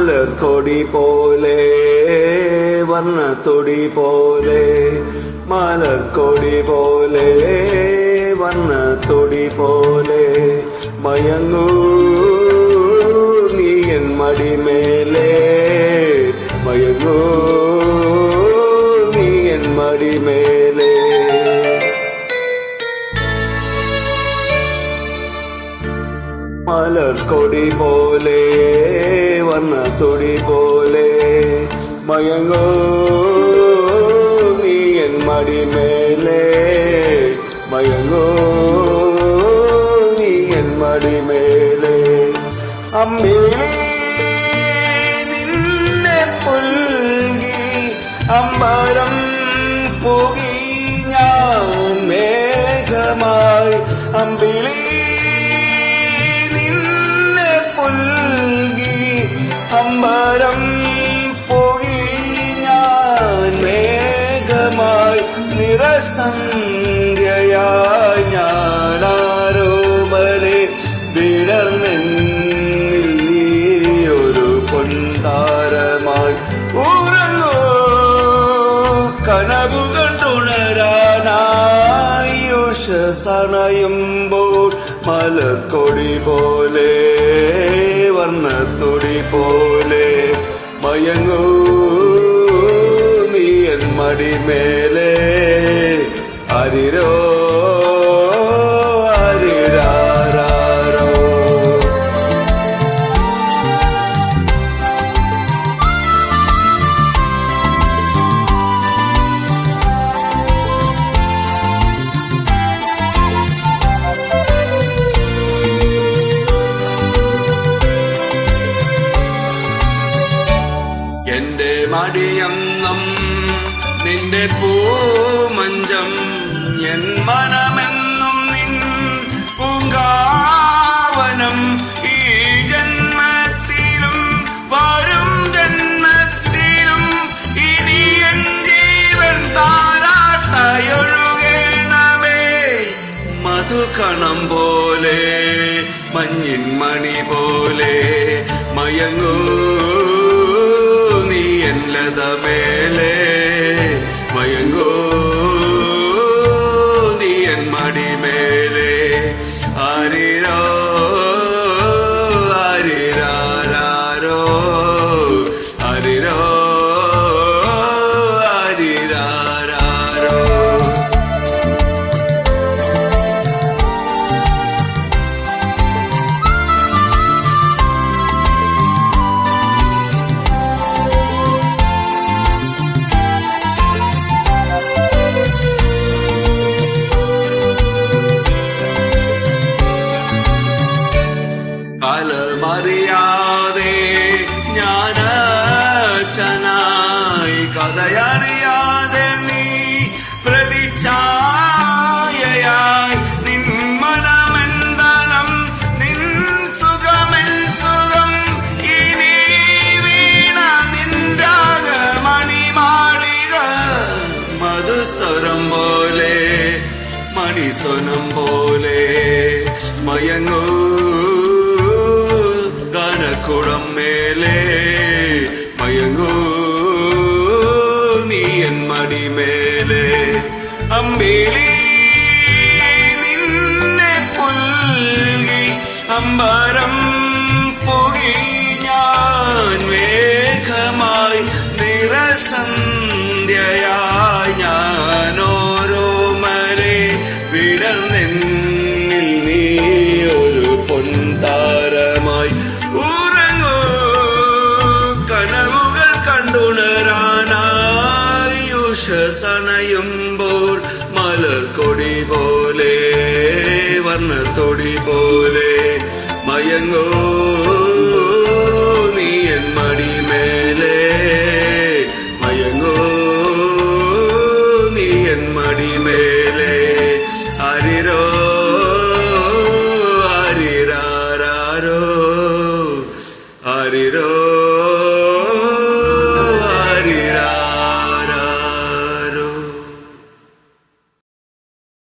മലർക്കൊടി പോലെ വർണ്ണത്തൊടി പോലെ മലർക്കൊടി പോലെ വർണ്ണത്തൊടി പോലെ മയങ്ങൂ നീ എൻ മടിമേലേ മയങ്ങൂ നീ എൻ മടിമേലേ മലർക്കൊടി പോലെ വർണ്ണത്തൊടി പോലെ മയങ്ങൂ നീ എൻ മടിമേലേ മയങ്ങൂ നീ എൻ മടിമേലേ അമ്പിളി നിന്നെ പുൽകി അമ്പരം പുകി ഞാൻ മേഘമായി അമ്പിളി നിന്നെ പുൽകി അമ്പരം പുകി ഞാൻ മേഘമായി നിറസന്ധ്യയായി ഞാനാരോമലെ വിടർന്നെന്നിൽ നീയൊരു പൊൻതാരമായി ഉറങ്ങൂ കനവു കണ്ടുണരാനായി ഉഷസണയുമ്പോൾ മലർക്കൊടി പോലെ വർണ്ണത്തൊടി പോലെ മയങ്ങൂ നീ എൻ മടിമേലേ അരിരോ അരിരാരോ എന്റെ മടിയന്നം നിന്റെ പൂമഞ്ചം എൻ മനമെന്നും നിൻ പൂങ്കാവനം ഈ ജന്മത്തിലും വരും ജന്മത്തിലും ഇനി എൻ ജീവൻ താരാട്ടയൊഴുകണമേ മധുകണം പോലെ മഞ്ഞിൻ മണി പോലെ മയങ്ങൂ നീ എൻ ലതമേലേ മയങ്ങൂ നീ എൻ മടിമേലേ ആരിരോ ആരിരാരോ ആരിരോ ആരിരാരോ കാലമറിയാതെ ഞാനച്ഛനായി കഥയറിയാതെ നീ പ്രതിച്ഛായയായി നിൻ മനമെന്തനം നിൻ സുഖമെൻ സുഖം ഇനി വീണ നിൻ രാഗമണിമാളിക മധുസ്വരം പോലെ മണിസ്വനം പോലെ മയങ്ങൂ ഗാനക്കുടം മേലേ മയങ്ങൂ നീ എൻ മടിമേലേ അമ്പിളി നിന്നെ പുൽകി അമ്പരം പുകി ഞാൻ മേഘമായി നിറസന്ധ്യയായി ഞാനോരോമലെ വിടർന്നെന്നിൽ നീയൊരു പൊൻതാരമായി ഉറങ്ങൂ കനവുകൾ കണ്ടുണരാനായി ഉഷസണയുമ്പോൾ മലർക്കൊടി പോലെ വർണ്ണത്തൊടി പോലെ മയങ്ങൂ നീ എൻ മടിമേലേ